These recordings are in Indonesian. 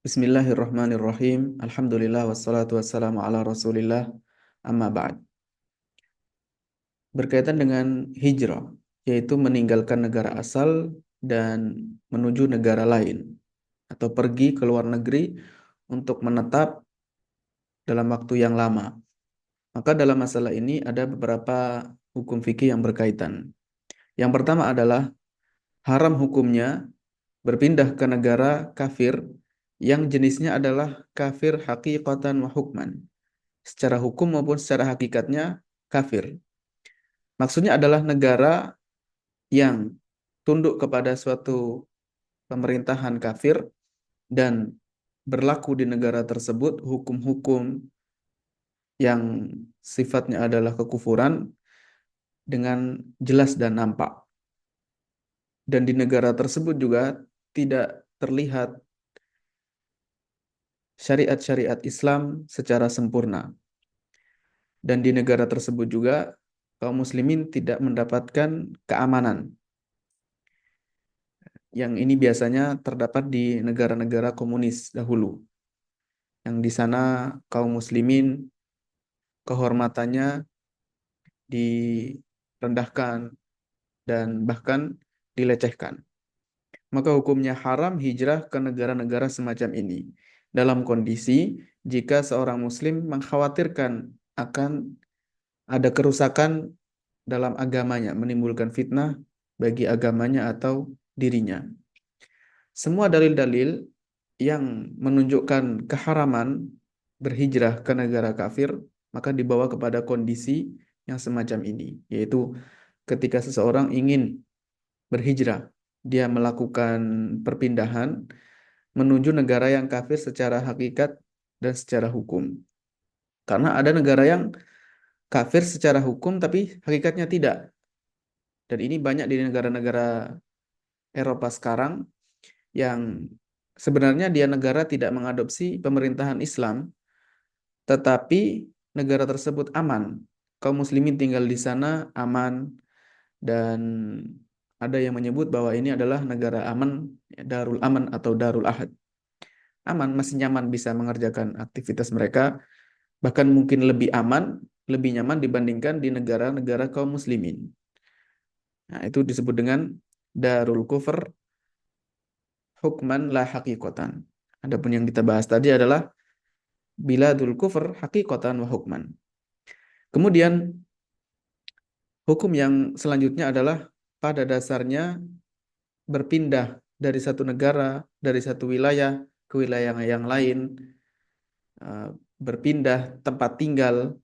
Bismillahirrahmanirrahim. Alhamdulillah wassalatu wassalamu ala Rasulillah. Amma ba'd. Berkaitan dengan hijrah, yaitu meninggalkan negara asal dan menuju negara lain atau pergi ke luar negeri untuk menetap dalam waktu yang lama. Maka dalam masalah ini ada beberapa hukum fikih yang berkaitan. Yang pertama adalah haram hukumnya berpindah ke negara kafir yang jenisnya adalah kafir haqiqatan wa hukman. Secara hukum maupun secara hakikatnya kafir. Maksudnya adalah negara yang tunduk kepada suatu pemerintahan kafir dan berlaku di negara tersebut hukum-hukum yang sifatnya adalah kekufuran dengan jelas dan nampak. Dan di negara tersebut juga tidak terlihat syariat-syariat Islam secara sempurna. Dan di negara tersebut juga kaum muslimin tidak mendapatkan keamanan. Yang ini biasanya terdapat di negara-negara komunis dahulu. Yang di sana kaum muslimin kehormatannya direndahkan dan bahkan dilecehkan. Maka hukumnya haram hijrah ke negara-negara semacam ini. Dalam kondisi jika seorang muslim mengkhawatirkan akan ada kerusakan dalam agamanya, menimbulkan fitnah bagi agamanya atau dirinya. Semua dalil-dalil yang menunjukkan keharaman berhijrah ke negara kafir, maka dibawa kepada kondisi yang semacam ini, yaitu ketika seseorang ingin berhijrah, dia melakukan perpindahan menuju negara yang kafir secara hakikat dan secara hukum. Karena ada negara yang kafir secara hukum tapi hakikatnya tidak. Dan ini banyak di negara-negara Eropa sekarang yang sebenarnya dia negara tidak mengadopsi pemerintahan Islam, tetapi negara tersebut aman. Kaum muslimin tinggal di sana aman dan ada yang menyebut bahwa ini adalah negara aman, Darul Aman atau Darul Ahad. Aman, masih nyaman bisa mengerjakan aktivitas mereka, bahkan mungkin lebih aman, lebih nyaman dibandingkan di negara-negara kaum muslimin. Nah, itu disebut dengan Darul Kufr hukman la haqiqatan. Adapun yang kita bahas tadi adalah biladul kufr haqiqatan wa hukman. Kemudian hukum yang selanjutnya adalah pada dasarnya berpindah dari satu negara, dari satu wilayah ke wilayah yang lain, eh, berpindah tempat tinggal,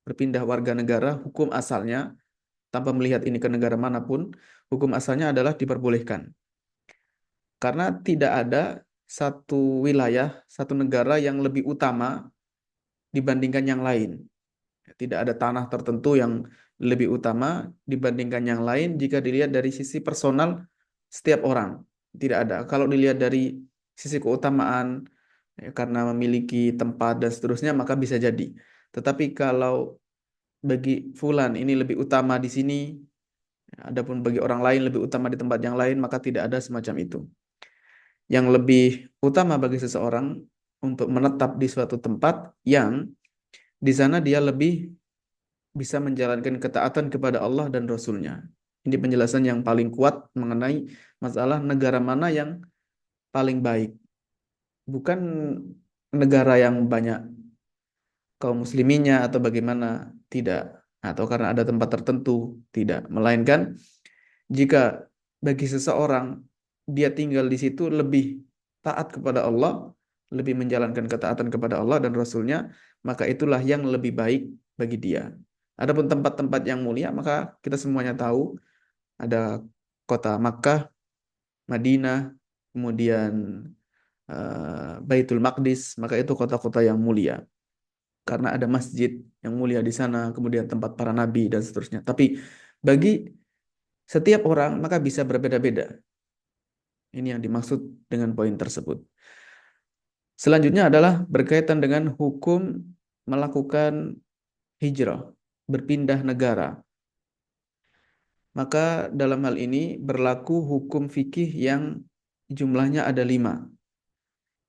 berpindah warga negara, hukum asalnya tanpa melihat ini ke negara manapun, hukum asalnya adalah diperbolehkan. Karena tidak ada satu wilayah, satu negara yang lebih utama dibandingkan yang lain. Tidak ada tanah tertentu yang lebih utama dibandingkan yang lain jika dilihat dari sisi personal setiap orang. Tidak ada. Kalau dilihat dari sisi keutamaan, ya, karena memiliki tempat dan seterusnya, maka bisa jadi. Tetapi kalau bagi fulan ini lebih utama di sini, adapun bagi orang lain lebih utama di tempat yang lain, maka tidak ada semacam itu. Yang lebih utama bagi seseorang untuk menetap di suatu tempat yang di sana dia lebih bisa menjalankan ketaatan kepada Allah dan Rasul-Nya. Ini penjelasan yang paling kuat mengenai masalah negara mana yang paling baik. Bukan negara yang banyak kaum musliminnya atau bagaimana, tidak. Atau karena ada tempat tertentu, tidak. Melainkan jika bagi seseorang dia tinggal di situ lebih taat kepada Allah, lebih menjalankan ketaatan kepada Allah dan Rasul-Nya, maka itulah yang lebih baik bagi dia. Adapun tempat-tempat yang mulia, maka kita semuanya tahu ada kota Makkah, Madinah, kemudian Baitul Maqdis, maka itu kota-kota yang mulia. Karena ada masjid yang mulia di sana, kemudian tempat para nabi dan seterusnya. Tapi bagi setiap orang maka bisa berbeda-beda. Ini yang dimaksud dengan poin tersebut. Selanjutnya adalah berkaitan dengan hukum melakukan hijrah, berpindah negara. Maka dalam hal ini berlaku hukum fikih yang jumlahnya ada 5.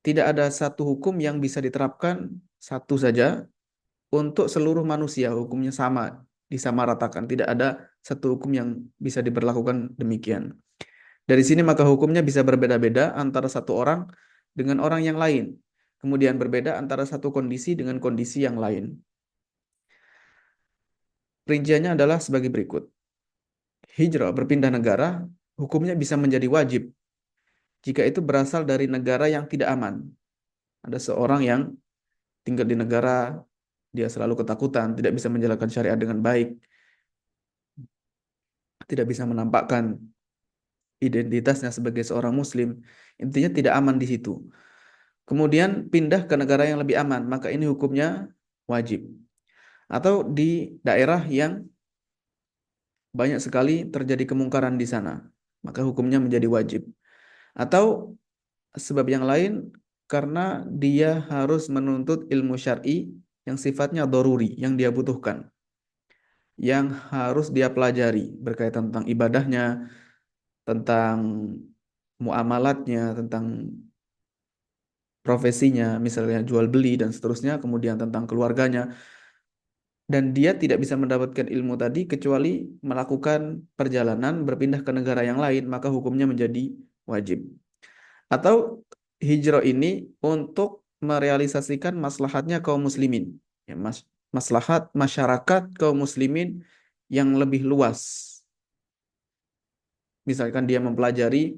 Tidak ada satu hukum yang bisa diterapkan satu saja untuk seluruh manusia. Hukumnya sama, disamaratakan. Tidak ada satu hukum yang bisa diberlakukan demikian. Dari sini maka hukumnya bisa berbeda-beda antara satu orang dengan orang yang lain. Kemudian berbeda antara satu kondisi dengan kondisi yang lain. Rinciannya adalah sebagai berikut. Hijrah, berpindah negara, hukumnya bisa menjadi wajib jika itu berasal dari negara yang tidak aman. Ada seorang yang tinggal di negara, dia selalu ketakutan, tidak bisa menjalankan syariat dengan baik, tidak bisa menampakkan identitasnya sebagai seorang muslim, intinya tidak aman di situ. Kemudian pindah ke negara yang lebih aman, maka ini hukumnya wajib. Atau di daerah yang banyak sekali terjadi kemungkaran di sana, maka hukumnya menjadi wajib. Atau sebab yang lain, karena dia harus menuntut ilmu syar'i yang sifatnya doruri, yang dia butuhkan, yang harus dia pelajari berkaitan tentang ibadahnya, tentang muamalatnya, tentang profesinya, misalnya jual beli dan seterusnya, kemudian tentang keluarganya, dan dia tidak bisa mendapatkan ilmu tadi kecuali melakukan perjalanan berpindah ke negara yang lain, maka hukumnya menjadi wajib. Atau hijrah ini untuk merealisasikan maslahatnya kaum muslimin, ya, maslahat masyarakat kaum muslimin yang lebih luas. Misalkan dia mempelajari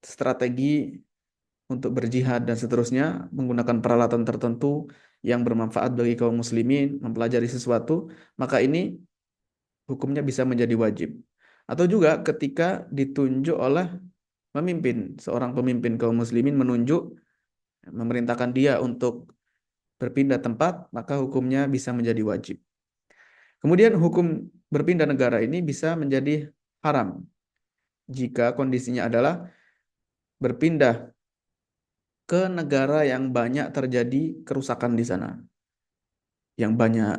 strategi untuk berjihad dan seterusnya, menggunakan peralatan tertentu yang bermanfaat bagi kaum muslimin, mempelajari sesuatu, maka ini hukumnya bisa menjadi wajib. Atau juga ketika ditunjuk oleh pemimpin, seorang pemimpin kaum muslimin menunjuk, memerintahkan dia untuk berpindah tempat, maka hukumnya bisa menjadi wajib. Kemudian hukum berpindah negara ini bisa menjadi haram jika kondisinya adalah berpindah ke negara yang banyak terjadi kerusakan di sana. Yang banyak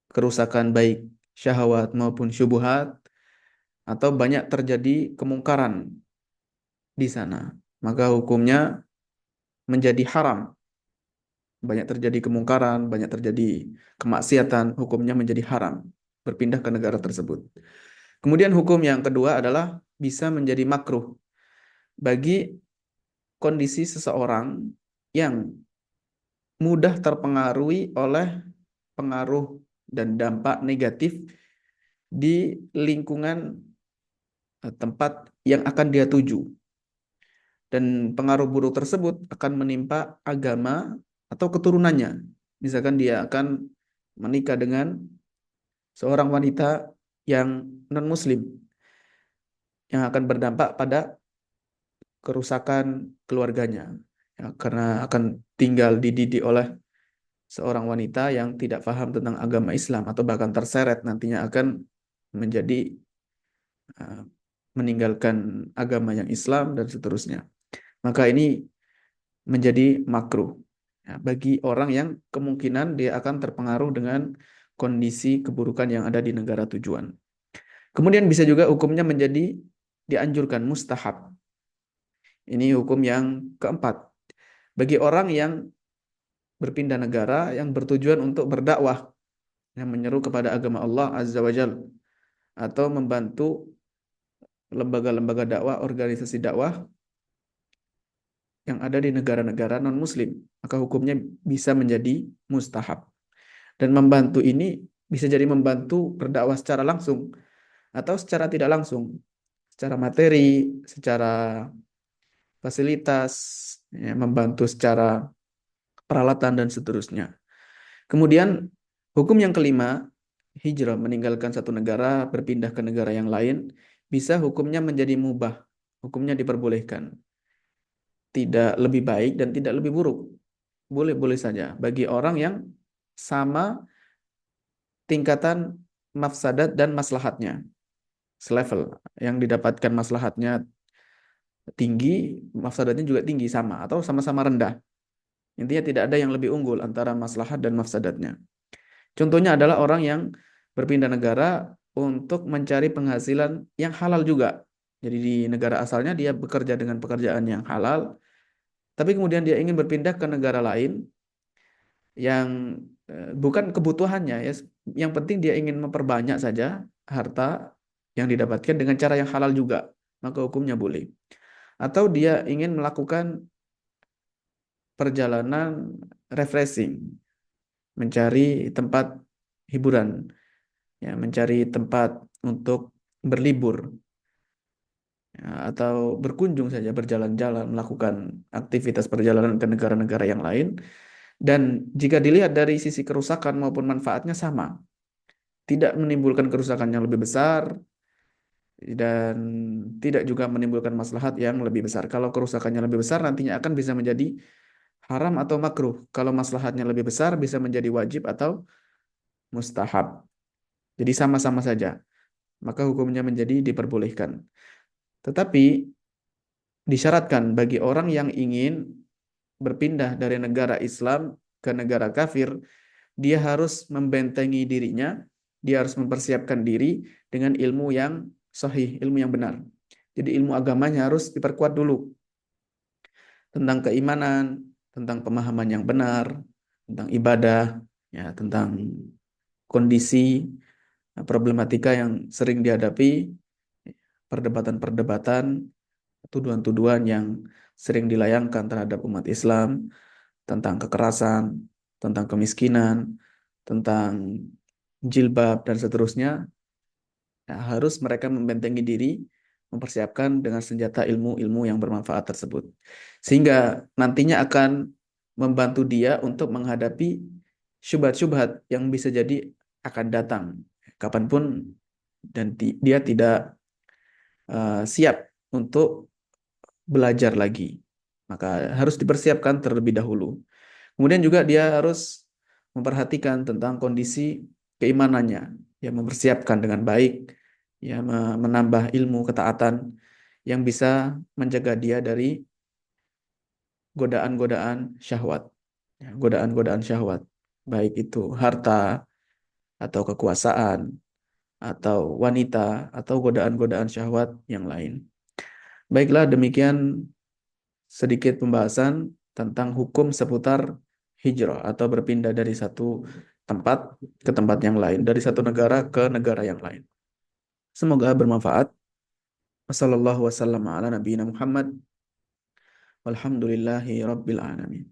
kerusakan baik syahwat maupun syubhat, atau banyak terjadi kemungkaran di sana. Maka hukumnya menjadi haram. Banyak terjadi kemungkaran, banyak terjadi kemaksiatan, hukumnya menjadi haram berpindah ke negara tersebut. Kemudian hukum yang kedua adalah bisa menjadi makruh bagi kondisi seseorang yang mudah terpengaruhi oleh pengaruh dan dampak negatif di lingkungan tempat yang akan dia tuju. Dan pengaruh buruk tersebut akan menimpa agama atau keturunannya. Misalkan dia akan menikah dengan seorang wanita yang non-muslim, yang akan berdampak pada kerusakan keluarganya. Ya, karena akan tinggal dididik oleh seorang wanita yang tidak paham tentang agama Islam, atau bahkan terseret nantinya akan menjadi uh, meninggalkan agama yang Islam dan seterusnya. Maka ini menjadi makruh, ya, bagi orang yang kemungkinan dia akan terpengaruh dengan kondisi keburukan yang ada di negara tujuan. Kemudian bisa juga hukumnya menjadi dianjurkan, mustahab. Ini hukum yang keempat. Bagi orang yang berpindah negara yang bertujuan untuk berdakwah, yang menyeru kepada agama Allah Azza wa Jalla, atau membantu lembaga-lembaga dakwah, organisasi dakwah yang ada di negara-negara non-muslim, maka hukumnya bisa menjadi mustahab. Dan membantu ini bisa jadi membantu berdakwah secara langsung atau secara tidak langsung, secara materi, secara fasilitas, ya, membantu secara peralatan dan seterusnya. Kemudian hukum yang kelima, hijrah, meninggalkan satu negara berpindah ke negara yang lain, bisa hukumnya menjadi mubah, hukumnya diperbolehkan. Tidak lebih baik dan tidak lebih buruk. Boleh-boleh saja bagi orang yang sama tingkatan mafsadat dan maslahatnya. Selevel, yang didapatkan maslahatnya tinggi, mafsadatnya juga tinggi sama, atau sama-sama rendah. Intinya tidak ada yang lebih unggul antara maslahat dan mafsadatnya. Contohnya adalah orang yang berpindah negara untuk mencari penghasilan yang halal juga. Jadi di negara asalnya dia bekerja dengan pekerjaan yang halal, tapi kemudian dia ingin berpindah ke negara lain yang bukan kebutuhannya ya. Yang penting dia ingin memperbanyak saja harta yang didapatkan dengan cara yang halal juga, maka hukumnya boleh. Atau dia ingin melakukan perjalanan refreshing, mencari tempat hiburan, ya, mencari tempat untuk berlibur, ya, atau berkunjung saja, berjalan-jalan, melakukan aktivitas perjalanan ke negara-negara yang lain. Dan jika dilihat dari sisi kerusakan maupun manfaatnya sama, tidak menimbulkan kerusakan yang lebih besar dan tidak juga menimbulkan maslahat yang lebih besar. Kalau kerusakannya lebih besar, nantinya akan bisa menjadi haram atau makruh. Kalau maslahatnya lebih besar, bisa menjadi wajib atau mustahab. Jadi sama-sama saja, maka hukumnya menjadi diperbolehkan. Tetapi disyaratkan bagi orang yang ingin berpindah dari negara Islam ke negara kafir, dia harus membentengi dirinya, dia harus mempersiapkan diri dengan ilmu yang sahih, ilmu yang benar. Jadi ilmu agamanya harus diperkuat dulu tentang keimanan, tentang pemahaman yang benar, tentang ibadah, ya, tentang kondisi, problematika yang sering dihadapi, perdebatan-perdebatan, tuduhan-tuduhan yang sering dilayangkan terhadap umat Islam, tentang kekerasan, tentang kemiskinan, tentang jilbab, dan seterusnya. Nah, harus mereka membentengi diri, mempersiapkan dengan senjata ilmu-ilmu yang bermanfaat tersebut. Sehingga nantinya akan membantu dia untuk menghadapi syubhat-syubhat yang bisa jadi akan datang kapanpun, dan dia tidak siap untuk belajar lagi. Maka harus dipersiapkan terlebih dahulu. Kemudian juga dia harus memperhatikan tentang kondisi keimanannya, ya, mempersiapkan dengan baik, ya, menambah ilmu ketaatan yang bisa menjaga dia dari godaan-godaan syahwat, ya, godaan-godaan syahwat, baik itu harta atau kekuasaan atau wanita atau godaan-godaan syahwat yang lain. Baiklah, demikian sedikit pembahasan tentang hukum seputar hijrah atau berpindah dari satu tempat ke tempat yang lain, dari satu negara ke negara yang lain. Semoga bermanfaat. Wassallallahu wasallam ala nabiyina Muhammad walhamdulillahi rabbil alamin.